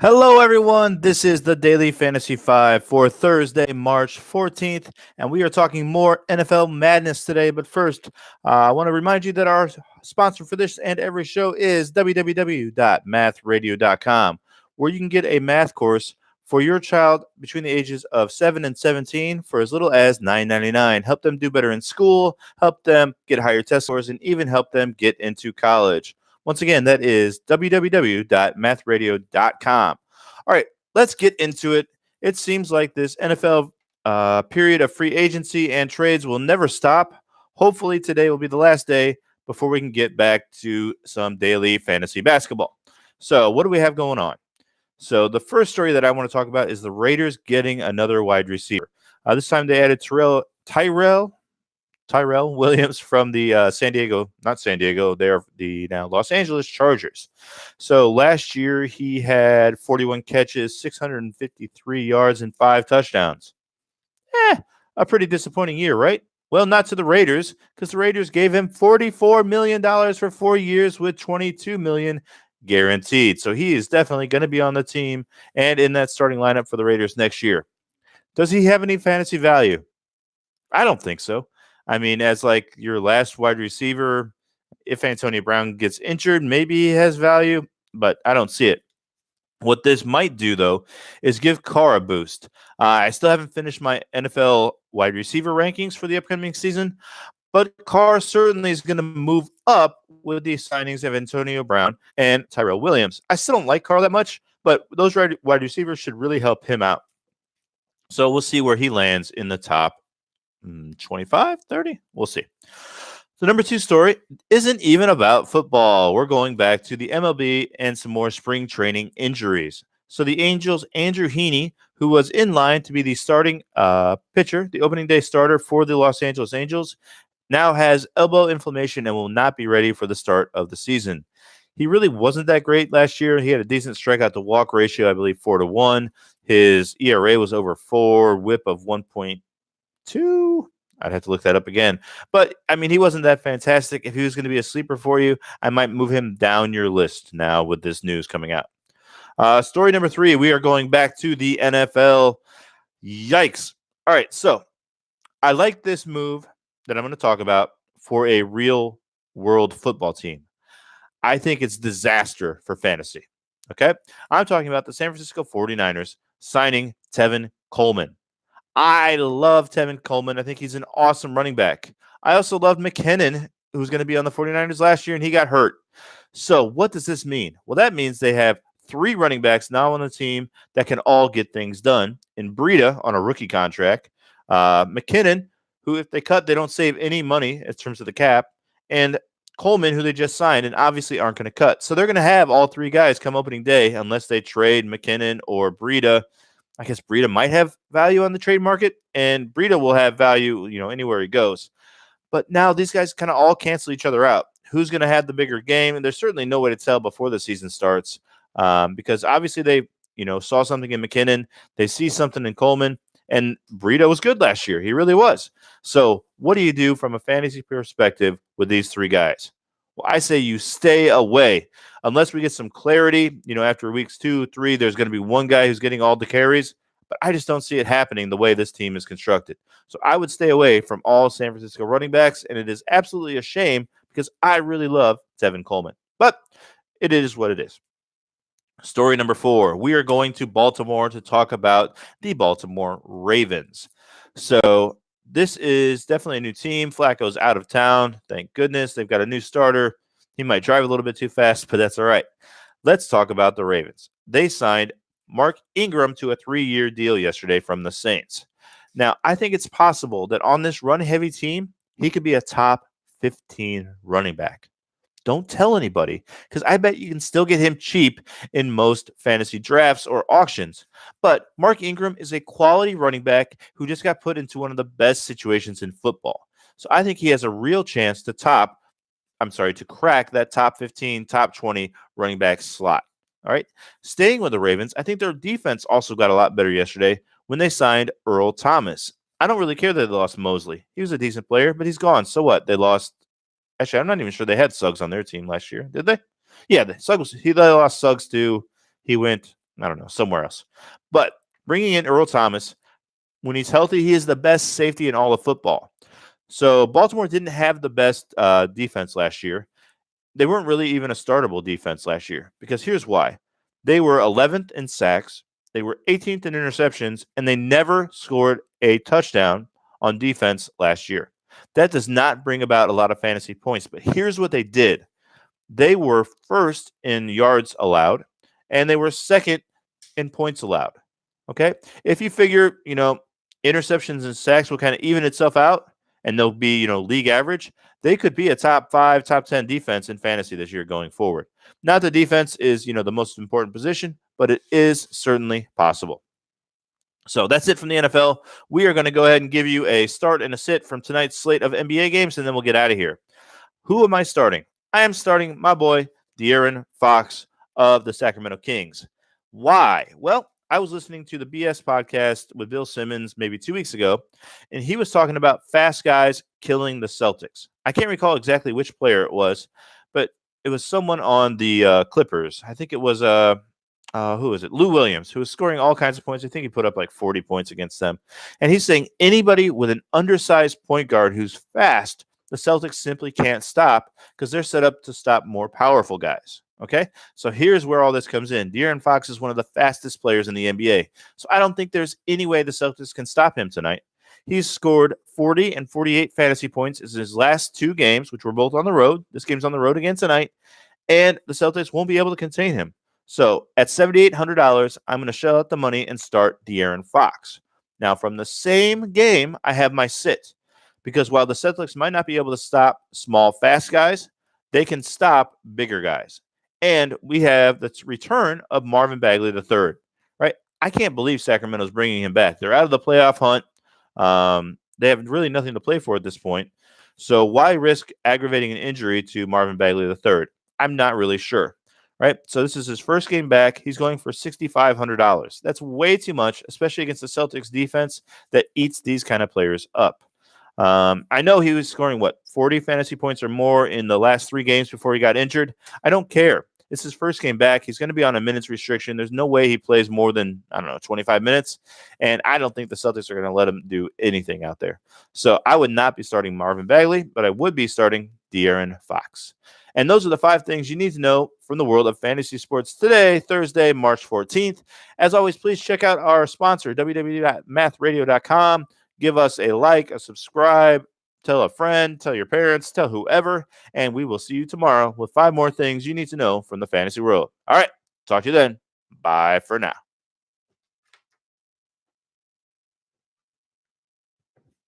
Hello, everyone. This is the Daily Fantasy 5 for Thursday, March 14th, and we are talking more NFL madness today. But first, I want to remind you that our sponsor for this and every show is www.mathradio.com, where you can get a math course for your child between the ages of 7 and 17 for as little as $9.99. Help them do better in school, help them get higher test scores, and even help them get into college. Once again, that is www.mathradio.com. All right, let's get into it. It seems like this NFL period of free agency and trades will never stop. Hopefully, today will be the last day before we can get back to some daily fantasy basketball. So, what do we have going on? So, the first story that I want to talk about is the Raiders getting another wide receiver. This time they added Tyrell Williams from the not San Diego, they're the now Los Angeles Chargers. So last year he had 41 catches, 653 yards, and 5 touchdowns. A pretty disappointing year, right? Well, not to the Raiders, because the Raiders gave him $44 million for 4 years with $22 million guaranteed. So he is definitely going to be on the team and in that starting lineup for the Raiders next year. Does he have any fantasy value? I don't think so. I mean, as like your last wide receiver, if Antonio Brown gets injured, maybe he has value, but I don't see it. What this might do, though, is give Carr a boost. I still haven't finished my NFL wide receiver rankings for the upcoming season, but Carr certainly is going to move up with the signings of Antonio Brown and Tyrell Williams. I still don't like Carr that much, but those wide receivers should really help him out. So we'll see where he lands in the top 25, 30. We'll see. The number 2 story isn't even about football. We're going back to the MLB and some more spring training injuries. So the Angels' Andrew Heaney, who was in line to be the starting pitcher, the opening day starter for the Los Angeles Angels, now has elbow inflammation and will not be ready for the start of the season. He really wasn't that great last year. He had a decent strikeout to walk ratio, I believe 4-1. His ERA was over 4, WHIP of 1.2. I'd have to look that up again. But, I mean, he wasn't that fantastic. If he was going to be a sleeper for you, I might move him down your list now with this news coming out. Story number 3, we are going back to the NFL. Yikes. All right, so I like this move that I'm going to talk about for a real world football team. I think it's disaster for fantasy. Okay? I'm talking about the San Francisco 49ers signing Tevin Coleman. I love Tevin Coleman. I think he's an awesome running back. I also love McKinnon, who was going to be on the 49ers last year, and he got hurt. So what does this mean? Well, that means they have 3 running backs now on the team that can all get things done. In Breida on a rookie contract, McKinnon, who if they cut, they don't save any money in terms of the cap, and Coleman, who they just signed and obviously aren't going to cut. So they're going to have all 3 guys come opening day unless they trade McKinnon or Breida. I guess Breida might have value on the trade market, and Breida will have value, anywhere he goes. But now these guys kind of all cancel each other out. Who's going to have the bigger game? And there's certainly no way to tell before the season starts because obviously they, saw something in McKinnon. They see something in Coleman, and Breida was good last year. He really was. So what do you do from a fantasy perspective with these 3 guys? Well, I say you stay away unless we get some clarity. After weeks 2, 3, there's going to be one guy who's getting all the carries, but I just don't see it happening the way this team is constructed. So I would stay away from all San Francisco running backs, and it is absolutely a shame because I really love Tevin Coleman. But it is what it is. Story number 4, we are going to Baltimore to talk about the Baltimore Ravens. So this is definitely a new team. Flacco's out of town. Thank goodness. They've got a new starter. He might drive a little bit too fast, but that's all right. Let's talk about the Ravens. They signed Mark Ingram to a 3-year deal yesterday from the Saints. Now, I think it's possible that on this run-heavy team, he could be a top 15 running back. Don't tell anybody because I bet you can still get him cheap in most fantasy drafts or auctions. But Mark Ingram is a quality running back who just got put into one of the best situations in football. So I think he has a real chance to crack that top 15, top 20 running back slot. All right. Staying with the Ravens, I think their defense also got a lot better yesterday when they signed Earl Thomas. I don't really care that they lost Mosley. He was a decent player, but he's gone. So what? They lost. Actually, I'm not even sure they had Suggs on their team last year. Did they? Yeah, they lost Suggs too. He went I don't know, somewhere else. But bringing in Earl Thomas, when he's healthy, he is the best safety in all of football. So Baltimore didn't have the best defense last year. They weren't really even a startable defense last year because here's why. They were 11th in sacks, they were 18th in interceptions, and they never scored a touchdown on defense last year. That does not bring about a lot of fantasy points, but here's what they did. They were first in yards allowed, and they were second in points allowed. Okay. If you figure, interceptions and sacks will kind of even itself out and they'll be, league average, they could be a top 5, top 10 defense in fantasy this year going forward. Not the defense is, the most important position, but it is certainly possible. So that's it from the NFL. We are going to go ahead and give you a start and a sit from tonight's slate of NBA games, and then we'll get out of here. Who am I starting? I am starting my boy, De'Aaron Fox of the Sacramento Kings. Why? Well, I was listening to the BS podcast with Bill Simmons maybe 2 weeks ago, and he was talking about fast guys killing the Celtics. I can't recall exactly which player it was, but it was someone on the Clippers. I think it was who is it? Lou Williams, who was scoring all kinds of points. I think he put up like 40 points against them. And he's saying anybody with an undersized point guard who's fast, the Celtics simply can't stop because they're set up to stop more powerful guys. Okay, so here's where all this comes in. De'Aaron Fox is one of the fastest players in the NBA. So I don't think there's any way the Celtics can stop him tonight. He's scored 40 and 48 fantasy points in his last 2 games, which were both on the road. This game's on the road again tonight. And the Celtics won't be able to contain him. So at $7,800, I'm going to shell out the money and start De'Aaron Fox. Now, from the same game, I have my sit. Because while the Celtics might not be able to stop small, fast guys, they can stop bigger guys. And we have the return of Marvin Bagley III, right? I can't believe Sacramento's bringing him back. They're out of the playoff hunt. They have really nothing to play for at this point. So why risk aggravating an injury to Marvin Bagley III? I'm not really sure, right? So this is his first game back. He's going for $6,500. That's way too much, especially against the Celtics defense that eats these kind of players up. I know he was scoring 40 fantasy points or more in the last 3 games before he got injured. I don't care. It's his first game back. He's going to be on a minutes restriction. There's no way he plays more than, 25 minutes. And I don't think the Celtics are going to let him do anything out there. So I would not be starting Marvin Bagley, but I would be starting De'Aaron Fox. And those are the 5 things you need to know from the world of fantasy sports today, Thursday, March 14th. As always, please check out our sponsor, www.mathradio.com. Give us a like, a subscribe, tell a friend, tell your parents, tell whoever, and we will see you tomorrow with 5 more things you need to know from the fantasy world. All right, talk to you then. Bye for now.